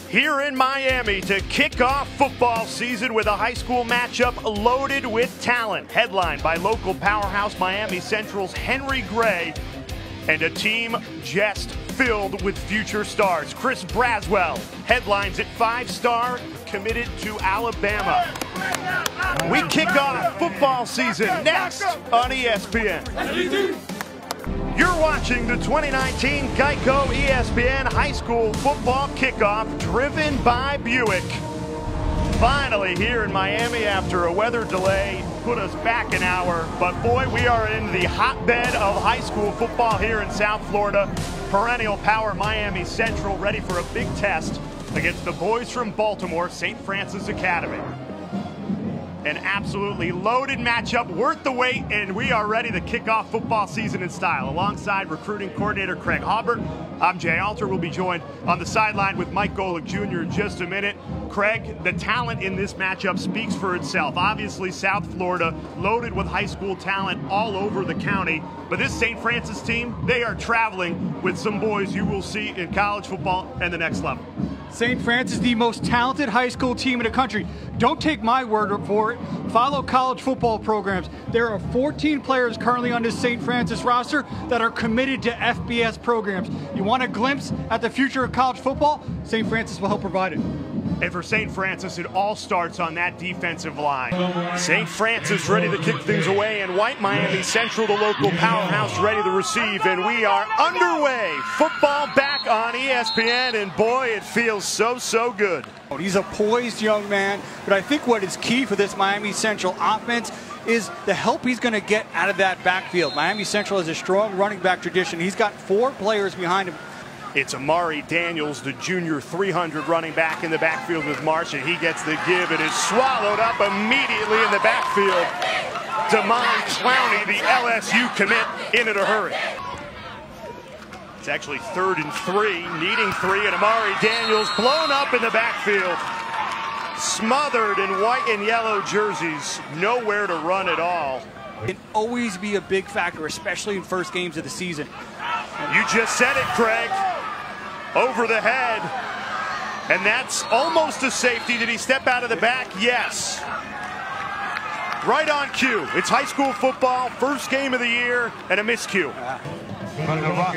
Here in Miami to kick off football season with a high school matchup loaded with talent. Headlined by local powerhouse Miami Central's Henry Gray and a team just filled with future stars. Chris Braswell headlines at 5-star, committed to Alabama. We kick off football season next on ESPN. You're watching the 2019 Geico ESPN High School Football Kickoff, driven by Buick. Finally here in Miami after a weather delay put us back an hour, but boy, we are in the hotbed of high school football here in South Florida. Perennial power Miami Central ready for a big test against the boys from Baltimore, St. Francis Academy. An absolutely loaded matchup, worth the wait, and we are ready to kick off football season in style. Alongside recruiting coordinator Craig Haubert, I'm Jay Alter. We'll be joined on the sideline with Mike Golick Jr. in just a minute. Craig, the talent in this matchup speaks for itself. Obviously, South Florida loaded with high school talent all over the county. But this St. Francis team, they are traveling with some boys you will see in college football and the next level. St. Francis, the most talented high school team in the country. Don't take my word for it. Follow college football programs. There are 14 players currently on this St. Francis roster that are committed to FBS programs. You want a glimpse at the future of college football? St. Francis will help provide it. And for St. Francis, it all starts on that defensive line. St. Francis ready to kick things away, and white Miami Central, the local powerhouse, ready to receive. And we are underway. Football back on ESPN, and boy, it feels so good. He's a poised young man, but I think what is key for this Miami Central offense is the help he's going to get out of that backfield. Miami Central has a strong running back tradition. He's got 4 players behind him. It's Amari Daniels, the junior 300 running back in the backfield with Marsh, and he gets the give. It is swallowed up immediately in the backfield. Damon Clowney, the LSU commit, in a hurry. It's actually 3rd and 3, needing 3, and Amari Daniels blown up in the backfield. Smothered in white and yellow jerseys, nowhere to run at all. Can always be a big factor, especially in first games of the season. You just said it, Craig. Over the head. And that's almost a safety. Did he step out of the back? Yes. Right on cue. It's high school football, first game of the year, and a miscue.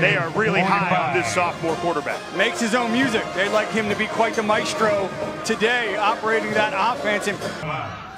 They are really high on this sophomore quarterback. Makes his own music. They'd like him to be quite the maestro today, operating that offense.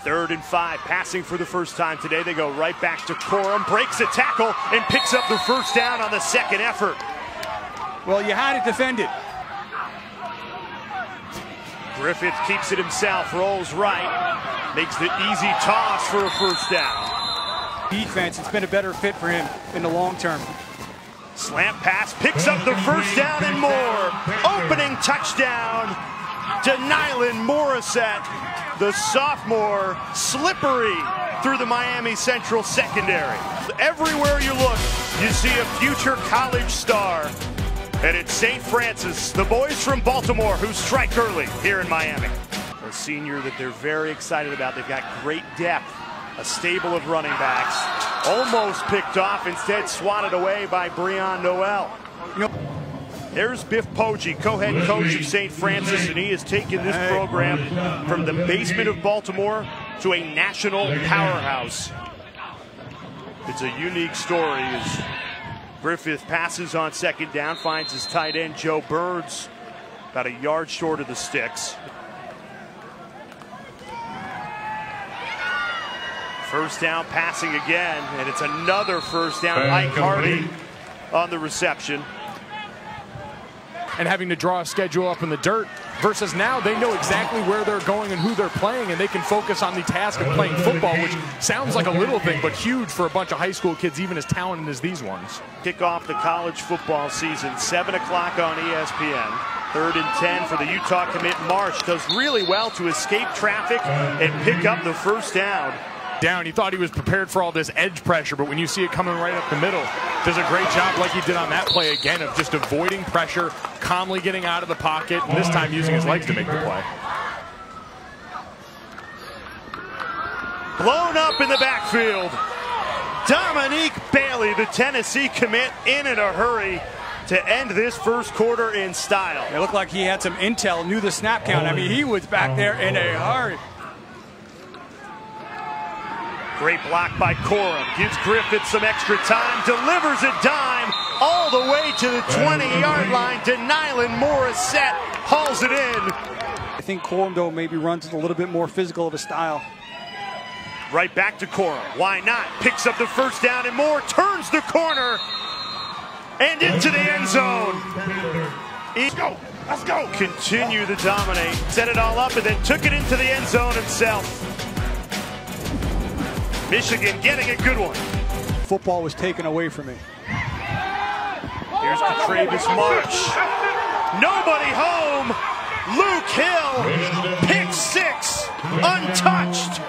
3rd and 5, passing for the first time today. They go right back to Corum, breaks a tackle, and picks up the first down on the second effort. Well, you had it defended. Griffith keeps it himself, rolls right, makes the easy toss for a first down. Defense, it's been a better fit for him in the long term. Slant pass, picks up the first down and more. Opening touchdown to Nyland Morissette, the sophomore, slippery through the Miami Central secondary. Everywhere you look, you see a future college star. And it's St. Francis, the boys from Baltimore, who strike early here in Miami. A senior that they're very excited about. They've got great depth, a stable of running backs. Almost picked off, instead swatted away by Breon Noel. There's Biff Poggi, co-head coach of St. Francis, and he has taken this program from the basement of Baltimore to a national powerhouse. It's a unique story as Griffith passes on second down, finds his tight end, Joe Burns, about a yard short of the sticks. First down, passing again, and it's another first down. Ike Harvey on the reception. And having to draw a schedule up in the dirt versus now they know exactly where they're going and who they're playing, and they can focus on the task of playing football, which sounds like a little thing, but huge for a bunch of high school kids, even as talented as these ones. Kick off the college football season, 7 o'clock on ESPN. 3rd and 10 for the Utah commit. Marsh does really well to escape traffic and pick up the first down. He thought he was prepared for all this edge pressure, but when you see it coming right up the middle, does a great job like he did on that play again of just avoiding pressure, calmly getting out of the pocket, and this time using his legs to make the play. Blown up in the backfield. Dominique Bailey, the Tennessee commit, in a hurry to end this first quarter in style. It looked like he had some intel, knew the snap count. I mean, he was back there in a hurry. Great block by Corum. Gives Griffith some extra time. Delivers a dime all the way to the 20-yard line to Nyland Morissette. Hauls it in. I think Corum, though, maybe runs with a little bit more physical of a style. Right back to Corum. Why not? Picks up the first down and more. Turns the corner. And into the end zone. Let's go. Let's go. Continue to dominate. Set it all up and then took it into the end zone himself. Michigan getting a good one. Football was taken away from me. Here's Travis March. Nobody home. Luke Hill. Pick six. Untouched.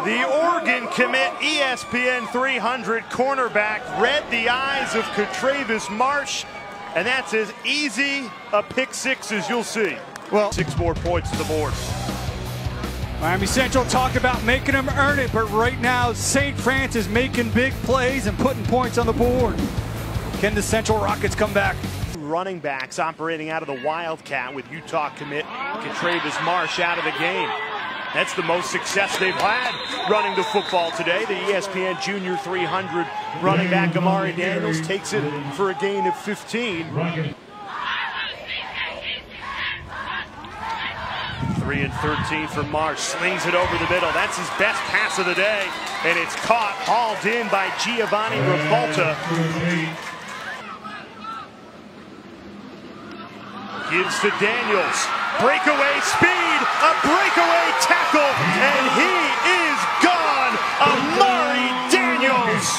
The Oregon commit ESPN 300 cornerback read the eyes of Travis March, and that's as easy a pick six as you'll see. Well, 6 more points to the board. Miami Central talked about making them earn it, but right now St. Francis making big plays and putting points on the board. Can the Central Rockets come back? Running backs operating out of the Wildcat with Utah commit Travis March out of the game. That's the most success they've had running the football today. The ESPN Junior 300 running back Amari Daniels takes it for a gain of 15. 3 and 13 for March. Slings it over the middle. That's his best pass of the day. And it's caught, hauled in by Giovanni Revolta. Gives to Daniels. Breakaway speed, a breakaway tackle, and he is gone. Amari Daniels,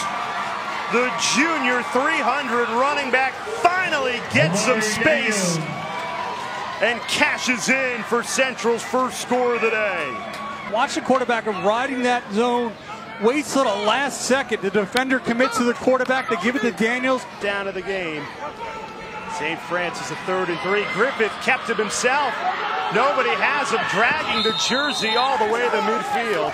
the Junior 300 running back, finally gets some space and cashes in for Central's first score of the day. Watch the quarterback riding that zone, waits till the last second. The defender commits to the quarterback to give it to Daniels. Down to the game. St. Francis a 3rd and 3. Griffith kept him himself. Nobody has him, dragging the jersey all the way to the midfield.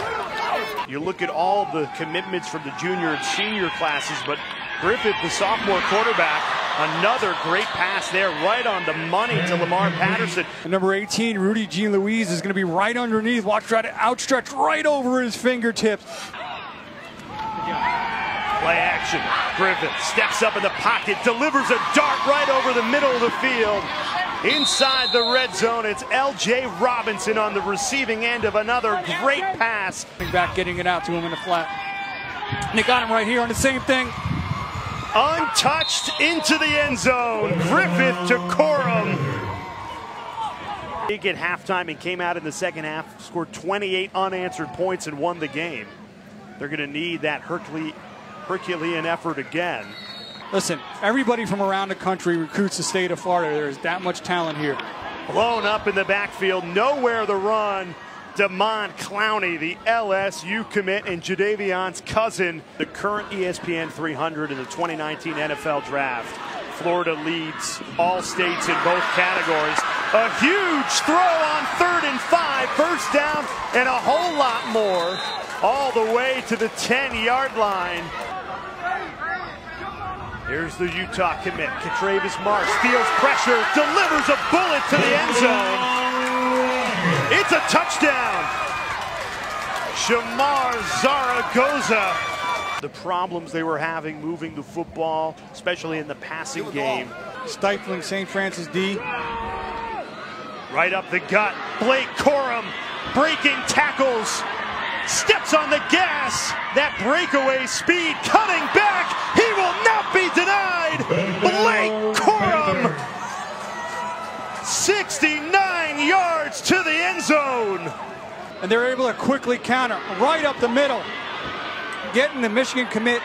You look at all the commitments from the junior and senior classes, but Griffith, the sophomore quarterback, another great pass there, right on the money to Lamar Patterson. And number 18, Rudy Jean Louise, is going to be right underneath. Watch, try to outstretch right over his fingertips. Play action. Griffith steps up in the pocket, delivers a dart right over the middle of the field. Inside the red zone, it's L.J. Robinson on the receiving end of another great pass. Back getting it out to him in the flat. And they got him right here on the same thing. Untouched into the end zone. Griffith to Corum. He at halftime and came out in the second half, scored 28 unanswered points and won the game. They're going to need that Herculean effort again. Listen, everybody from around the country recruits the state of Florida. There is that much talent here. Blown up in the backfield, nowhere to run. Damon Clowney, the LSU commit, and Jadavion's cousin, the current ESPN 300 in the 2019 NFL Draft. Florida leads all states in both categories. A huge throw on 3rd and 5, first down, and a whole lot more, all the way to the 10-yard line. Here's the Utah commit. Travis March feels pressure, delivers a bullet to the end zone. It's a touchdown. Shamar Zaragoza. The problems they were having moving the football, especially in the passing game. Stifling St. Francis D. Right up the gut. Blake Corum breaking tackles. Steps on the gas. That breakaway speed cutting back. He will not be denied. Blake Corum. 69 yards to the end zone. And they're able to quickly counter right up the middle. Getting the Michigan commit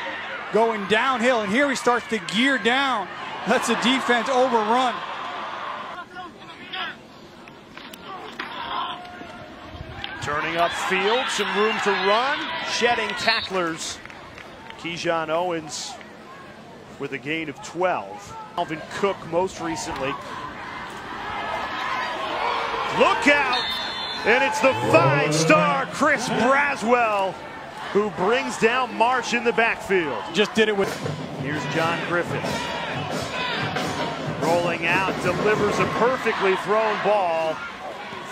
going downhill. And here he starts to gear down. Lets the defense overrun. Turning upfield, some room to run, shedding tacklers. Keyshawn Owens with a gain of 12. Alvin Cook most recently. Look out! And it's the 5-star Chris Braswell who brings down March in the backfield. Just did it with Here's John Griffin. Rolling out, delivers a perfectly thrown ball.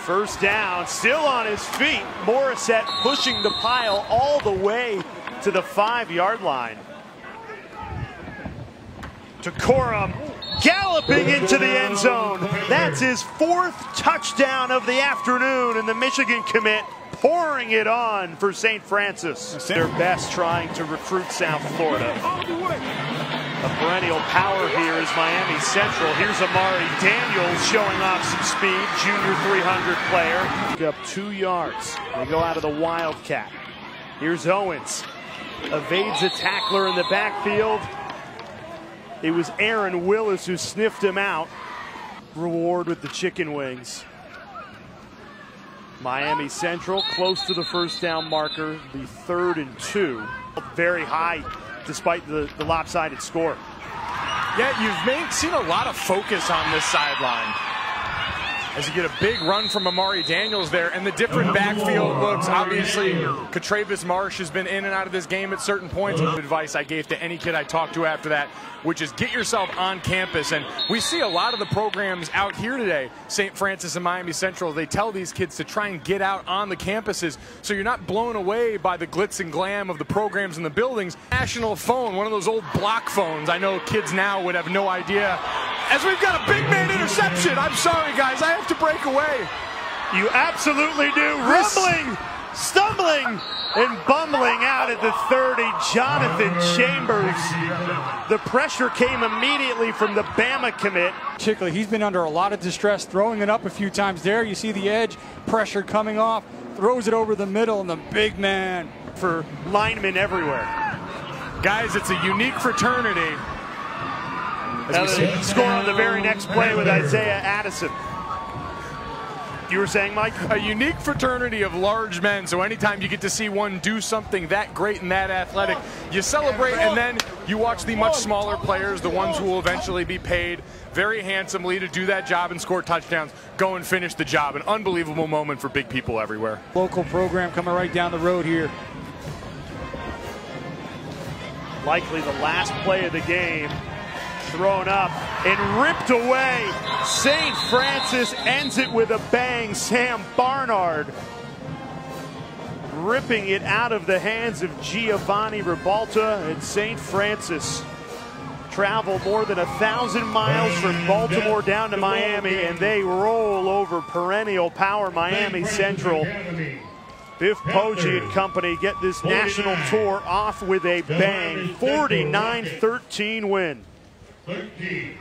First down, still on his feet. Morissette pushing the pile all the way to the 5-yard line. To Corum, galloping into the end zone. That's his 4th touchdown of the afternoon, and the Michigan commit pouring it on for St. Francis. Their best trying to recruit South Florida. A perennial power here is Miami Central. Here's Amari Daniels showing off some speed, junior 300 player. Up 2 yards. They go out of the Wildcat. Here's Owens. Evades a tackler in the backfield. It was Aaron Willis who sniffed him out. Reward with the chicken wings. Miami Central close to the first down marker, the 3rd and 2. Very high despite the lopsided score. Yeah, you've seen a lot of focus on this sideline as you get a big run from Amari Daniels there, and the different backfield looks. Obviously, Katravis Marsh has been in and out of this game at certain points. Advice I gave to any kid I talked to after that, which is get yourself on campus. And we see a lot of the programs out here today, St. Francis and Miami Central, they tell these kids to try and get out on the campuses so you're not blown away by the glitz and glam of the programs and the buildings. National phone, one of those old block phones. I know kids now would have no idea. As we've got a big man interception. I'm sorry, guys, I have to break away. You absolutely do. Rumbling, stumbling, and bumbling out at the 30, Jonathan Chambers. The pressure came immediately from the Bama commit. Particularly, he's been under a lot of distress, throwing it up a few times there. You see the edge, pressure coming off, throws it over the middle, and the big man. For linemen everywhere. Guys, it's a unique fraternity. As we score on the very next play with Isaiah Addison. You were saying, Mike? A unique fraternity of large men, so anytime you get to see one do something that great and that athletic, you celebrate, and then you watch the much smaller players, the ones who will eventually be paid very handsomely to do that job and score touchdowns, go and finish the job. An unbelievable moment for big people everywhere. Local program coming right down the road here. Likely the last play of the game. Thrown up and ripped away. St. Francis ends it with a bang. Sam Barnard ripping it out of the hands of Giovanni Ribalta, and St. Francis travel more than 1,000 miles from Baltimore down to Miami, and they roll over perennial power Miami Central. Biff Poggi and company get this national tour off with a bang. 49-13 win. 13.